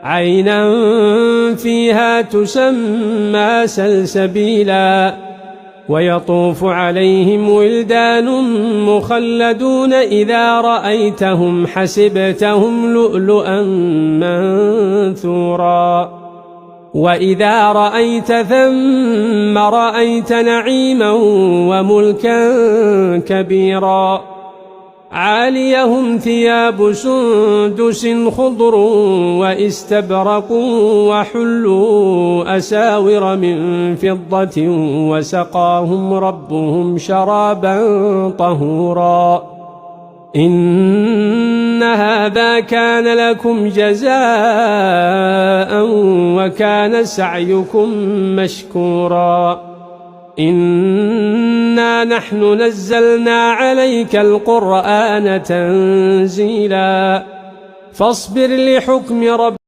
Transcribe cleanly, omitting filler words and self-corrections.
عينا فيها تسمى سلسبيلا ويطوف عليهم ولدان مخلدون إذا رأيتهم حسبتهم لؤلؤا منثورا وإذا رأيت ثم رأيت نعيما وملكا كبيرا عاليهم ثياب سندس خضر واستبرق وحلوا أساور من فضة وسقاهم ربهم شرابا طهورا إن هذا كان لكم جزاء وكان سعيكم مشكورا إنا نحن نزلنا عليك القرآن تنزيلا فاصبر لحكم ربك